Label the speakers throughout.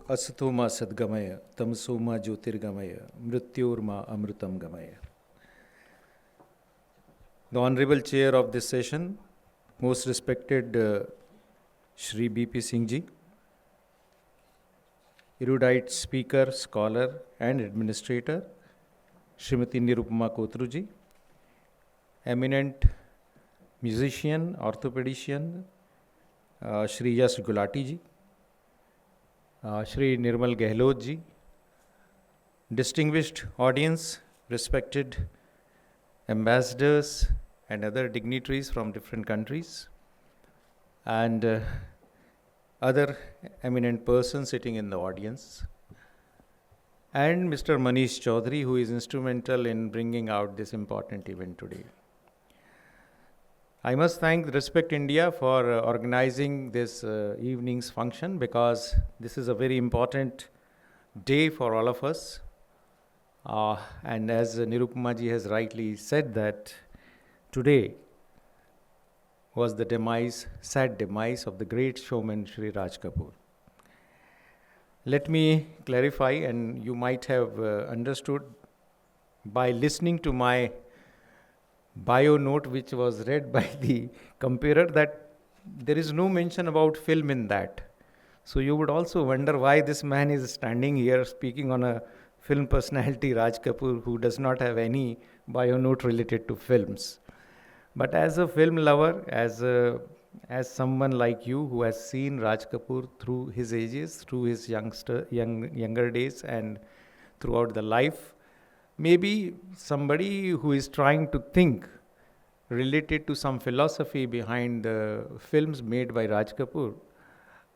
Speaker 1: Asatoma Sadgamaya, Tamsoma Jyotirgamaya, Mrityorma Amrutam Gamaya. The Honorable Chair of this session, most respected Shri B.P. Singh Ji, erudite speaker, scholar and administrator, Srimati Nirupama Kotru Ji, eminent musician, orthopedician, Shri Yash Gulati Ji, Shri Nirmal Gehlot Ji, distinguished audience, respected ambassadors and other dignitaries from different countries, and other eminent persons sitting in the audience, and Mr. Manish Chaudhary, who is instrumental in bringing out this important event today. I must thank Respect India for organizing this evening's function, because this is a very important day for all of us. And as Nirupama ji has rightly said, that today was the sad demise of the great showman Shri Raj Kapoor. Let me clarify, and you might have understood by listening to my bio note, which was read by the comparer, that there is no mention about film in that. So you would also wonder why this man is standing here speaking on a film personality, Raj Kapoor, who does not have any bio note related to films. But as a film lover, as someone like you who has seen Raj Kapoor through his ages, through his younger days and throughout the life, maybe somebody who is trying to think related to some philosophy behind the films made by Raj Kapoor,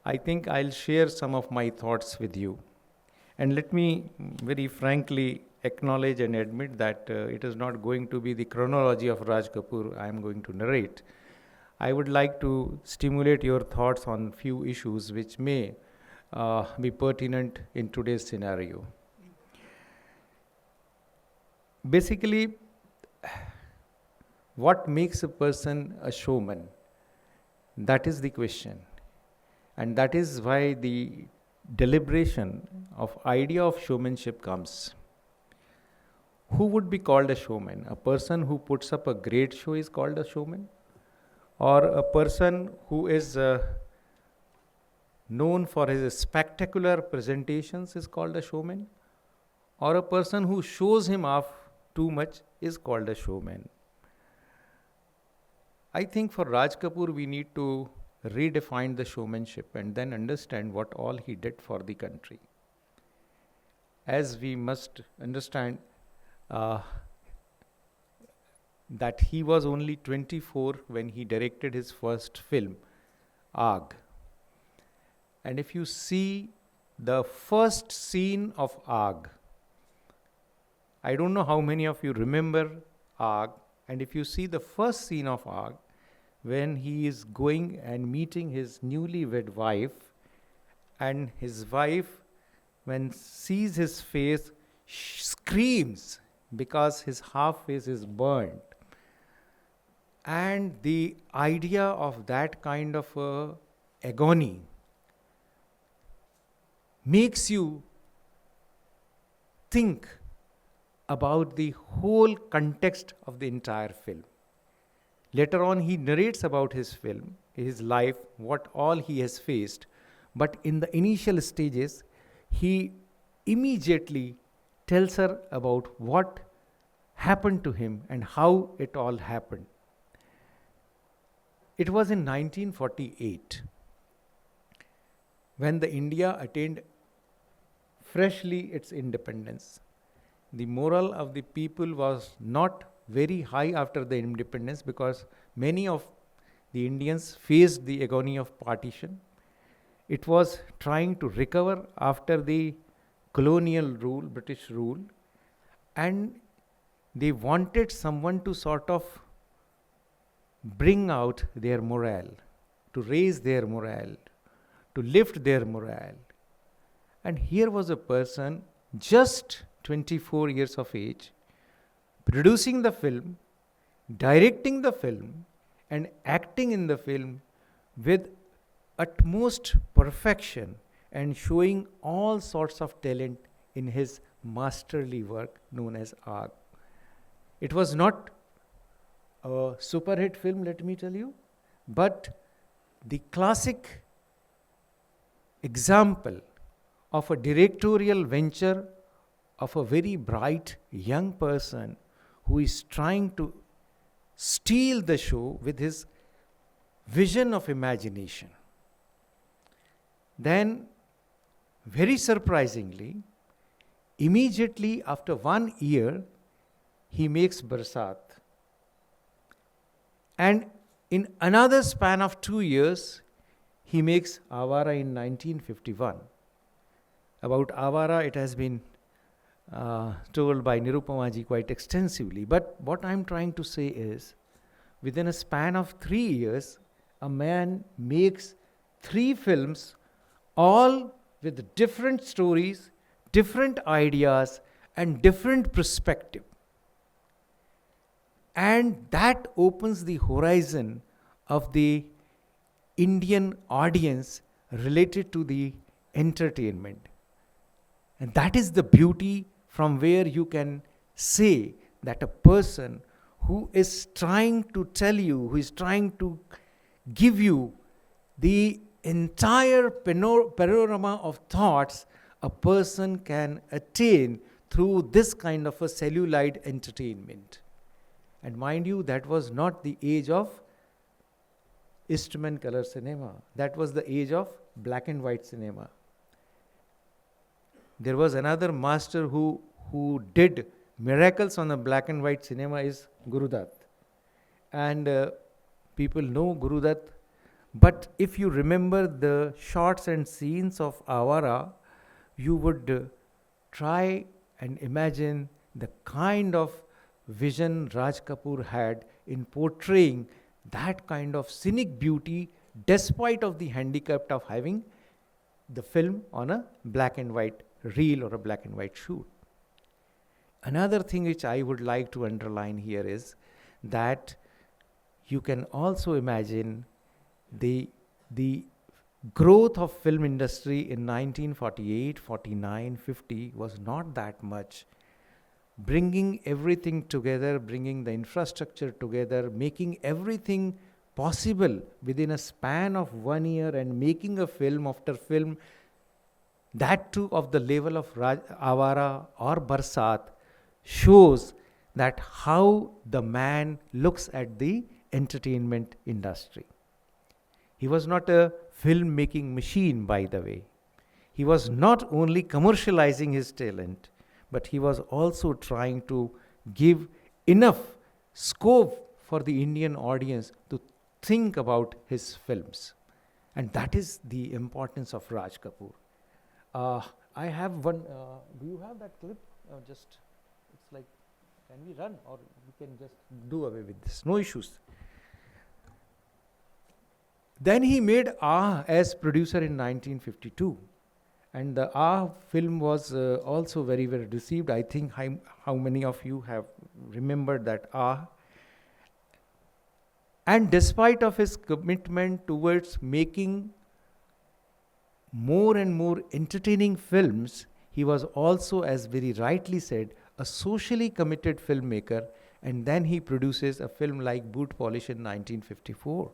Speaker 1: I think I'll share some of my thoughts with you. And let me very frankly acknowledge and admit that it is not going to be the chronology of Raj Kapoor I am going to narrate. I would like to stimulate your thoughts on few issues which may be pertinent in today's scenario. Basically, what makes a person a showman? That is the question. And that is why the deliberation of idea of showmanship comes. Who would be called a showman? A person who puts up a great show is called a showman? Or a person who is known for his spectacular presentations is called a showman? Or a person who shows him off too much is called a showman? I think for Raj Kapoor we need to redefine the showmanship and then understand what all he did for the country. As we must understand that he was only 24 when he directed his first film, Aag. And if you see the first scene of Aag, I don't know how many of you remember Aag, and if you see the first scene of Aag, when he is going and meeting his newlywed wife, and his wife, when sees his face, screams because his half face is burnt. And the idea of that kind of agony makes you think about the whole context of the entire film. Later on, he narrates about his film, his life, what all he has faced. But in the initial stages, he immediately tells her about what happened to him and how it all happened. It was in 1948 when the India attained freshly its independence. The morale of the people was not very high after the independence, because many of the Indians faced the agony of partition. It was trying to recover after the colonial rule, British rule, and they wanted someone to sort of bring out their morale, to raise their morale, to lift their morale. And here was a person just 24 years of age, producing the film, directing the film, and acting in the film with utmost perfection, and showing all sorts of talent in his masterly work known as Aag. It was not a super hit film, let me tell you, but the classic example of a directorial venture of a very bright young person who is trying to steal the show with his vision of imagination. Then, very surprisingly, immediately after 1 year, he makes Barsat. And in another span of 2 years, he makes Avara in 1951. About Avara, it has been told by Nirupama ji quite extensively. But what I'm trying to say is, within a span of 3 years, a man makes 3 films, all with different stories, different ideas, and different perspective. And that opens the horizon of the Indian audience related to the entertainment. And that is the beauty from where you can say that a person who is trying to tell you, who is trying to give you the entire panorama of thoughts a person can attain through this kind of a celluloid entertainment. And mind you, that was not the age of Eastman color cinema. That was the age of black and white cinema. There was another master who did miracles on the black and white cinema is Guru Dutt. And people know Guru Dutt. But if you remember the shots and scenes of Avara, you would try and imagine the kind of vision Raj Kapoor had in portraying that kind of scenic beauty despite of the handicap of having the film on a black and white reel or a black and white shoot. Another thing which I would like to underline here is that you can also imagine the growth of film industry in 1948, 49, 50 was not that much. Bringing everything together, bringing the infrastructure together, making everything possible within a span of 1 year and making a film after film, that too of the level of Avara or Barsat, shows that how the man looks at the entertainment industry. He was not a film-making machine, by the way. He was not only commercializing his talent, but he was also trying to give enough scope for the Indian audience to think about his films. And that is the importance of Raj Kapoor. I have one, do you have that clip? It's like, can we run or we can just do away with this? No issues. Then he made Ah as producer in 1952. And the Ah film was also very well received. I think how many of you have remembered that Ah. And despite of his commitment towards making more and more entertaining films, he was also, as very rightly said, a socially committed filmmaker. And then he produces a film like Boot Polish in 1954.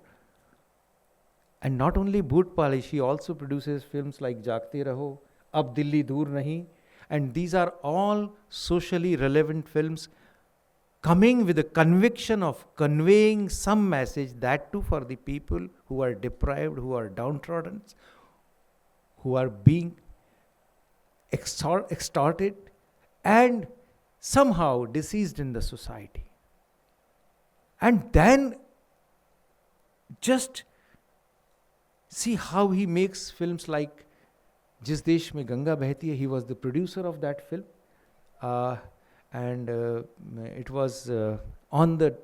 Speaker 1: And not only Boot Polish, he also produces films like Jaagte Raho, Ab Dilli Dur Nahi. And these are all socially relevant films coming with a conviction of conveying some message, that too for the people who are deprived, who are downtrodden, who are being extorted and somehow deceased in the society. And then just see how he makes films like Jis Desh Mein Ganga Behti Hai. He was the producer of that film. And it was on the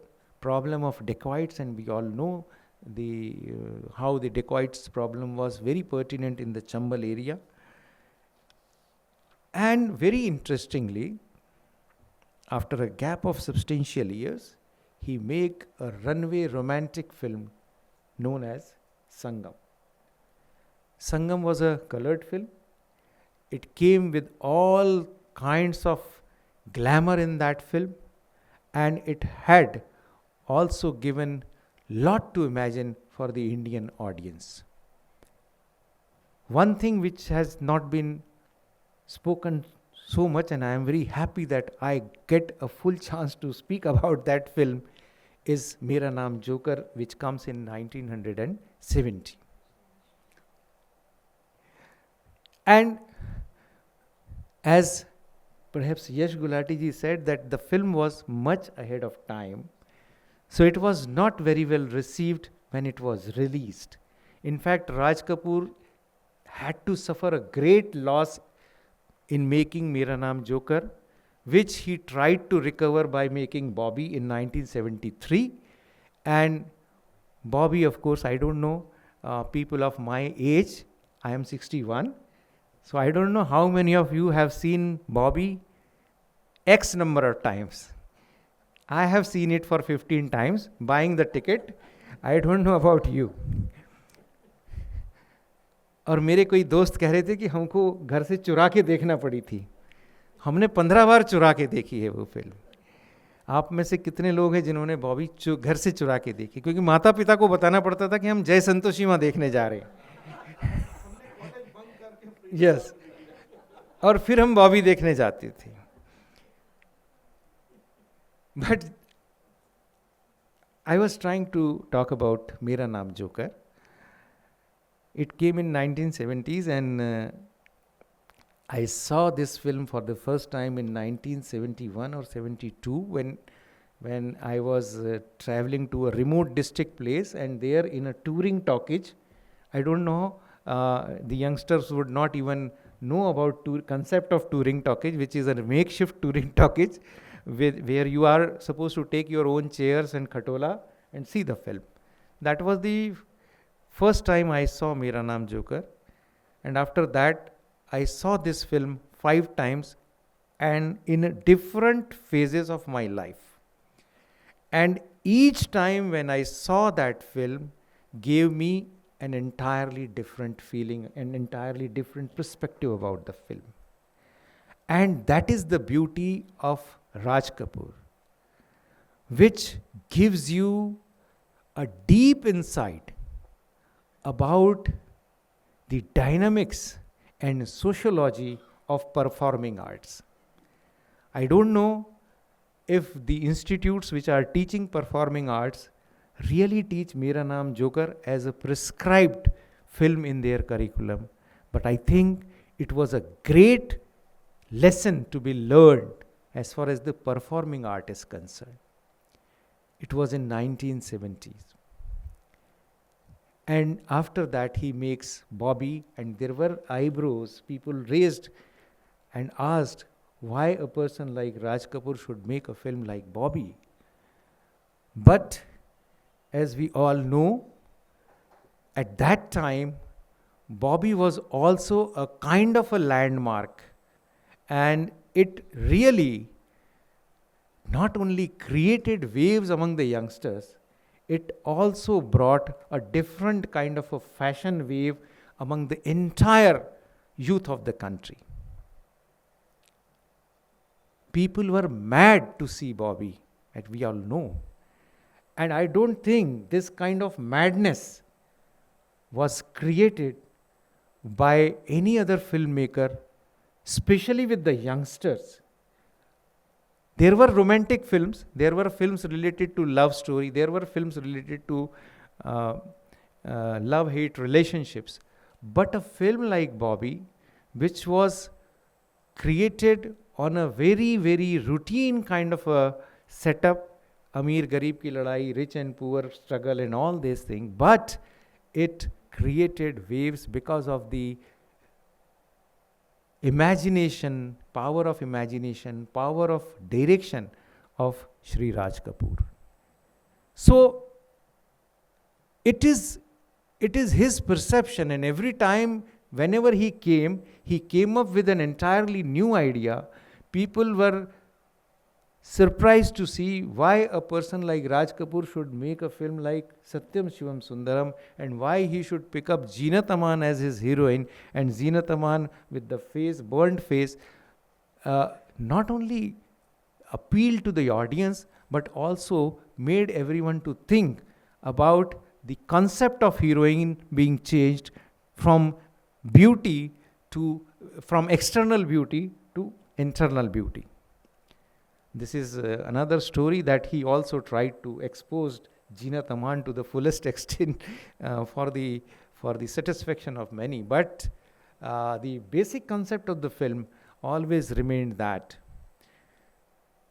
Speaker 1: problem of dacoits, and we all know how the dacoits problem was very pertinent in the Chambal area. And very interestingly, after a gap of substantial years, he made a runway romantic film known as Sangam. Sangam was a colored film. It came with all kinds of glamour in that film, and it had also given lot to imagine for the Indian audience. One thing which has not been spoken so much, and I am very happy that I get a full chance to speak about that film, is Mera Naam Joker, which comes in 1970. And as perhaps Yash Gulati ji said, that the film was much ahead of time, so it was not very well received when it was released. In fact, Raj Kapoor had to suffer a great loss in making Mera Naam Joker, which he tried to recover by making Bobby in 1973. And Bobby, of course, I don't know, people of my age, I am 61, so I don't know how many of you have seen Bobby X number of times. I have seen it for 15 times, buying the ticket. I don't know about you. और मेरे कोई दोस्त कह रहे थे कि हमको घर से चुरा के देखना पड़ी थी. हमने 15 बार चुरा के देखी है वो फिल्म. आप में से कितने लोग हैं जिन्होंने बॉबी घर से चुरा के देखी? क्योंकि माता पिता को बताना पड़ता था कि हम जय संतोषी मां देखने जा रहे हैं. यस. और फिर हम बॉबी देखने जाते थे. But I was trying to talk about Mera Naam Joker. It came in 1970s, and I saw this film for the first time in 1971 or 72 when I was traveling to a remote district place, and there in a touring talkies. I don't know, the youngsters would not even know about concept of touring talkies, which is a makeshift touring talkies where you are supposed to take your own chairs and khatola and see the film. That was the first time I saw Mera Naam Joker, and after that I saw this film 5 times, and in different phases of my life. And each time when I saw that film gave me an entirely different feeling, an entirely different perspective about the film. And that is the beauty of Raj Kapoor, which gives you a deep insight about the dynamics and sociology of performing arts. I don't know if the institutes which are teaching performing arts really teach Mera Naam Joker as a prescribed film in their curriculum, but I think it was a great lesson to be learned as far as the performing art is concerned. It was in 1970s. And after that he makes Bobby, and there were eyebrows people raised and asked why a person like Raj Kapoor should make a film like Bobby. But as we all know, at that time Bobby was also a kind of a landmark, and it really not only created waves among the youngsters, it also brought a different kind of a fashion wave among the entire youth of the country. People were mad to see Bobby, as we all know. And I don't think this kind of madness was created by any other filmmaker, especially with the youngsters. There were romantic films, there were films related to love story, there were films related to love-hate relationships. But a film like Bobby, which was created on a very, very routine kind of a setup, Amir Garib ki ladai, rich and poor struggle and all these things, but it created waves because of the imagination, power of imagination, power of direction of Shri Raj Kapoor. So it is his perception, and every time, whenever he came up with an entirely new idea. People were surprised to see why a person like Raj Kapoor should make a film like Satyam Shivam Sundaram, and why he should pick up Zeenat Aman as his heroine, and Zeenat Aman with the face, burnt face, not only appealed to the audience but also made everyone to think about the concept of heroine being changed from beauty to from external beauty to internal beauty. This is another story that he also tried to expose Jeenat Aman to the fullest extent for the satisfaction of many. But the basic concept of the film always remained that.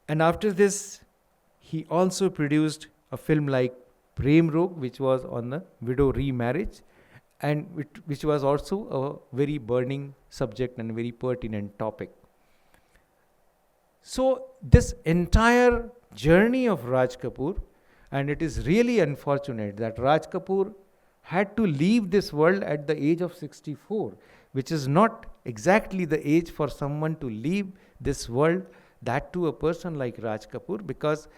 Speaker 1: And after this, he also produced a film like Prem Rog, which was on the widow remarriage, and which was also a very burning subject and very pertinent topic. So this entire journey of Raj Kapoor, and it is really unfortunate that Raj Kapoor had to leave this world at the age of 64, which is not exactly the age for someone to leave this world, that to a person like Raj Kapoor, because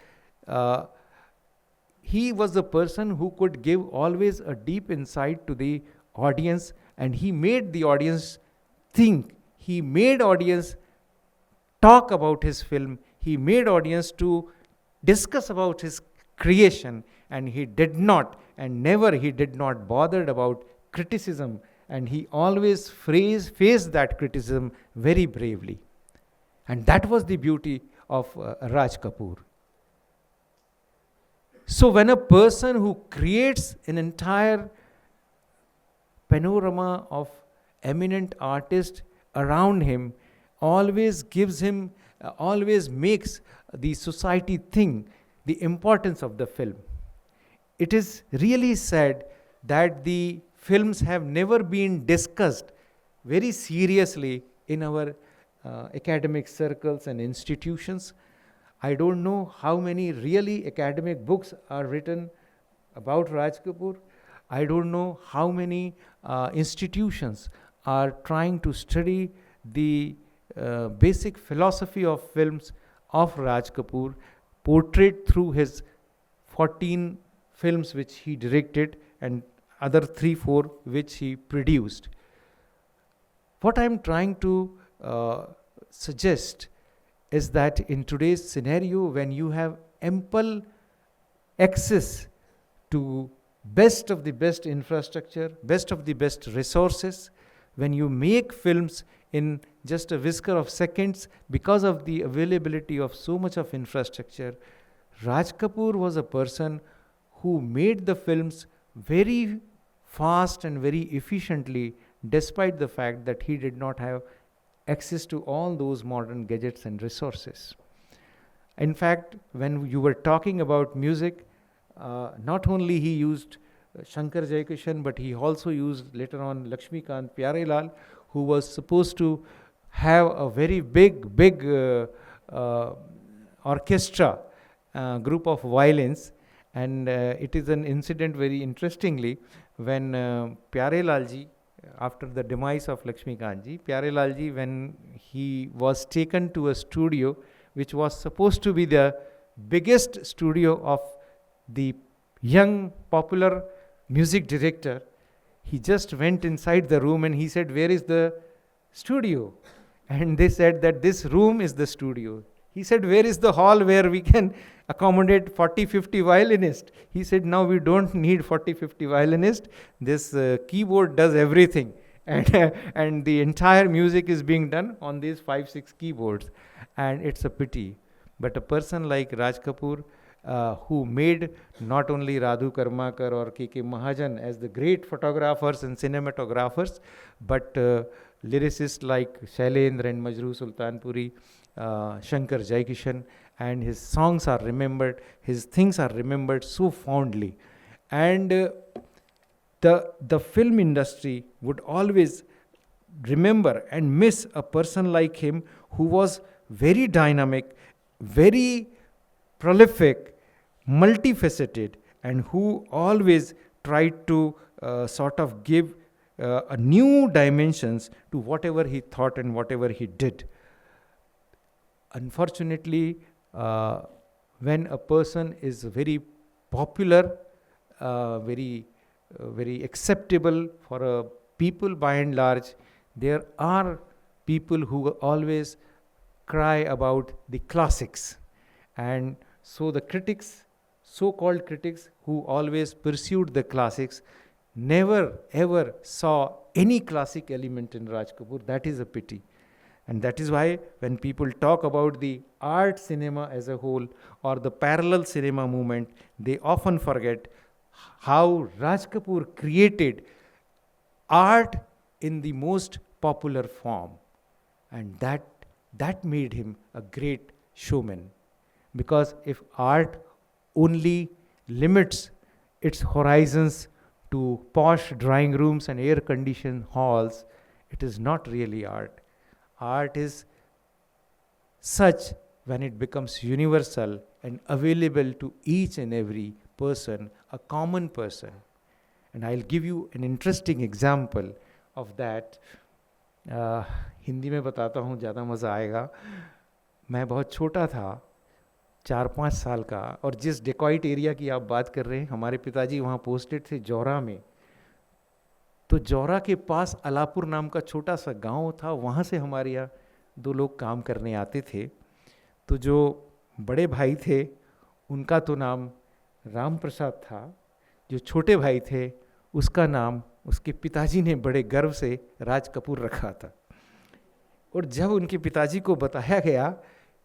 Speaker 1: he was the person who could give always a deep insight to the audience, and he made the audience think. He made audience talk about his film. He made audience to discuss about his creation, and he did not, and never he did not bothered about criticism, and he always faced that criticism very bravely. And that was the beauty of Raj Kapoor. So when a person who creates an entire panorama of eminent artists around him, always makes the society think the importance of the film. It is really sad that the films have never been discussed very seriously in our academic circles and institutions. I don't know how many really academic books are written about Raj Kapoor. I don't know how many institutions are trying to study the basic philosophy of films of Raj Kapoor, portrayed through his 14 films which he directed and other 3-4 which he produced. What I am trying to suggest is that in today's scenario, when you have ample access to best of the best infrastructure, best of the best resources, when you make films in just a whisker of seconds because of the availability of so much of infrastructure, Raj Kapoor was a person who made the films very fast and very efficiently, despite the fact that he did not have access to all those modern gadgets and resources. In fact, when you were talking about music, not only he used Shankar Jaikishan, but he also used later on Lakshmikant Pyarelal, who was supposed to have a very big orchestra, group of violins. And it is an incident very interestingly, when Pyarelal ji, after the demise of Lakshmikant ji, Pyarelal ji, when he was taken to a studio which was supposed to be the biggest studio of the young popular music director, he just went inside the room and he said, "Where is the studio?" And they said that this room is the studio. He said, "Where is the hall where we can accommodate 40-50 violinists?" He said, "Now we don't need 40-50 violinists. This keyboard does everything." And the entire music is being done on these 5-6 keyboards. And it's a pity. But a person like Raj Kapoor, who made not only Radhu Karmakar or K.K. Mahajan as the great photographers and cinematographers, but lyricists like Shailendra and Majroo Sultanpuri, Shankar Jaikishan, and his songs are remembered, his things are remembered so fondly. And the film industry would always remember and miss a person like him, who was very dynamic, very prolific, multifaceted, and who always tried to sort of give a new dimensions to whatever he thought and whatever he did. Unfortunately, when a person is very popular, very acceptable for a people by and large, there are people who always cry about the classics. And so the critics, so-called critics who always pursued the classics, never ever saw any classic element in Raj Kapoor. That is a pity. And that is why when people talk about the art cinema as a whole or the parallel cinema movement, they often forget how Raj Kapoor created art in the most popular form. And that made him a great showman. Because if art only limits its horizons to posh drawing rooms and air-conditioned halls, it is not really art. Art is such when it becomes universal and available to each and every person, a common person. And I'll give you an interesting example of that. Hindi में बताता हूँ, ज़्यादा मज़ा आएगा. मैं बहुत छोटा था, 4-5 साल का, और जिस डेकॉइट एरिया की आप बात कर रहे हैं, हमारे पिताजी वहाँ पोस्टेड थे जौरा में. तो जौरा के पास अलापुर नाम का छोटा सा गांव था, वहाँ से हमारे यहाँ 2 लोग काम करने आते थे. तो जो बड़े भाई थे उनका तो नाम राम प्रसाद था, जो छोटे भाई थे उसका नाम उसके पिताजी ने बड़े गर्व से राज कपूर रखा था. और जब उनके पिताजी को बताया गया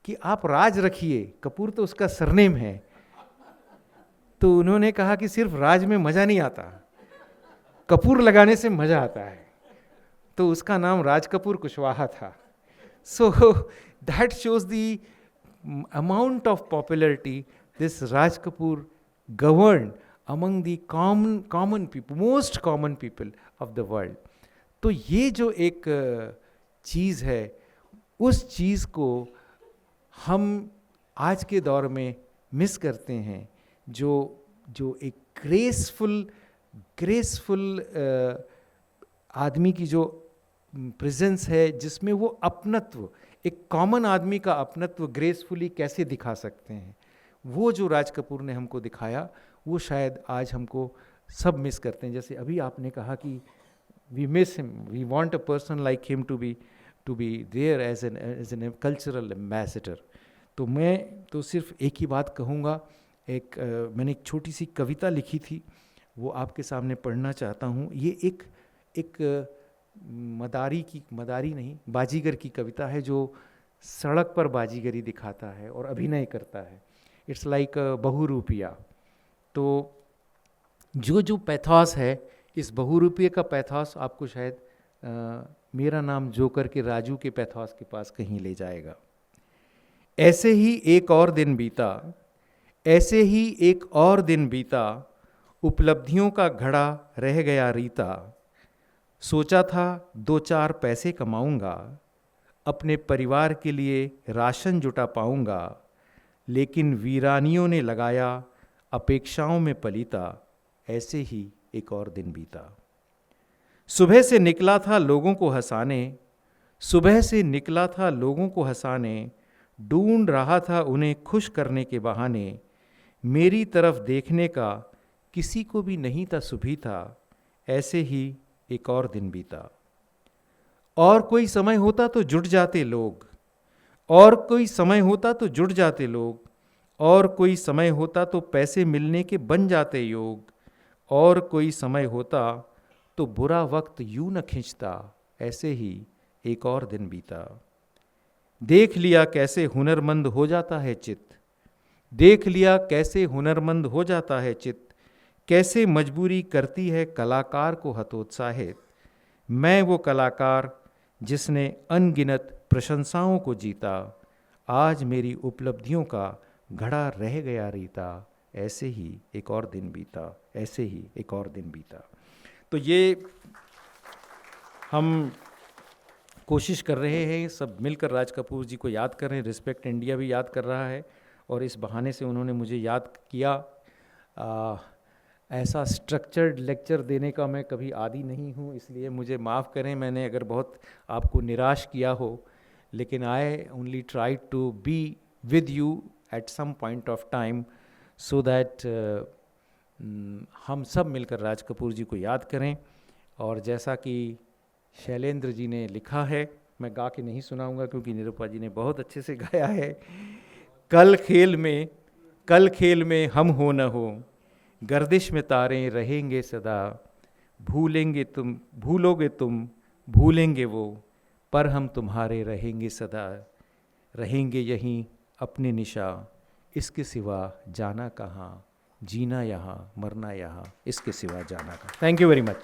Speaker 1: कि आप राज रखिए, कपूर तो उसका सरनेम है, तो उन्होंने कहा कि सिर्फ राज में मज़ा नहीं आता, कपूर लगाने से मज़ा आता है. तो उसका नाम राज कपूर कुशवाहा था. So that shows the amount of popularity this Raj Kapoor governed among the common people, most common people of the world. तो ये जो एक चीज़ है, उस चीज़ को हम आज के दौर में मिस करते हैं. जो एक ग्रेसफुल आदमी की जो प्रेजेंस है, जिसमें वो अपनत्व, एक कॉमन आदमी का अपनत्व ग्रेसफुली कैसे दिखा सकते हैं, वो जो राज कपूर ने हमको दिखाया, वो शायद आज हमको सब मिस करते हैं. जैसे अभी आपने कहा कि we miss him, we want a person like him to be there as an cultural ambassador. तो मैं तो सिर्फ एक ही बात कहूँगा. मैंने एक छोटी सी कविता लिखी थी, वो आपके सामने पढ़ना चाहता हूँ. ये एक मदारी नहीं, बाजीगर की कविता है, जो सड़क पर बाजीगरी दिखाता है और अभिनय करता है. इट्स लाइक बहुरूपिया. तो जो पैथॉस है, इस बहुरूपिया का पैथॉस आपको शायद मेरा नाम जोकर के राजू के पैथॉस के पास कहीं ले जाएगा. ऐसे ही एक और दिन बीता, उपलब्धियों का घड़ा रह गया रीता. सोचा था 2-4 पैसे कमाऊंगा, अपने परिवार के लिए राशन जुटा पाऊंगा, लेकिन वीरानियों ने लगाया अपेक्षाओं में पलीता. ऐसे ही एक और दिन बीता. सुबह से निकला था लोगों को हंसाने, ढूंढ रहा था उन्हें खुश करने के बहाने. मेरी तरफ देखने का किसी को भी नहीं था सुभी था. ऐसे ही एक और दिन बीता. और कोई समय होता तो जुट जाते लोग, और कोई समय होता तो पैसे मिलने के बन जाते योग, और कोई समय होता तो बुरा वक्त यूं न खिंचता. ऐसे ही एक और दिन बीता. देख लिया कैसे हुनरमंद हो जाता है चित्त, कैसे मजबूरी करती है कलाकार को हतोत्साहित. मैं वो कलाकार जिसने अनगिनत प्रशंसाओं को जीता, आज मेरी उपलब्धियों का घड़ा रह गया रीता. ऐसे ही एक और दिन बीता. तो ये हम कोशिश कर रहे हैं सब मिलकर राज कपूर जी को याद कर रहे हैं. रिस्पेक्ट इंडिया भी याद कर रहा है, और इस बहाने से उन्होंने मुझे याद किया. ऐसा स्ट्रक्चर्ड लेक्चर देने का मैं कभी आदी नहीं हूँ, इसलिए मुझे माफ़ करें मैंने अगर बहुत आपको निराश किया हो. लेकिन I only try to be with you at some point of time so that हम सब मिलकर राज कपूर जी को याद करें। और जैसा कि शैलेंद्र जी ने लिखा है, मैं गा के नहीं सुनाऊंगा क्योंकि निरूपा जी ने बहुत अच्छे से गाया है। कल खेल में हम हो न हो, गर्दिश में तारे रहेंगे सदा, भूलोगे तुम भूलेंगे वो, पर हम तुम्हारे रहेंगे सदा, रहेंगे यहीं अपने निशा, इसके सिवा जाना कहाँ, जीना यहाँ मरना यहाँ, इसके सिवा जाना कहाँ। Thank you very much.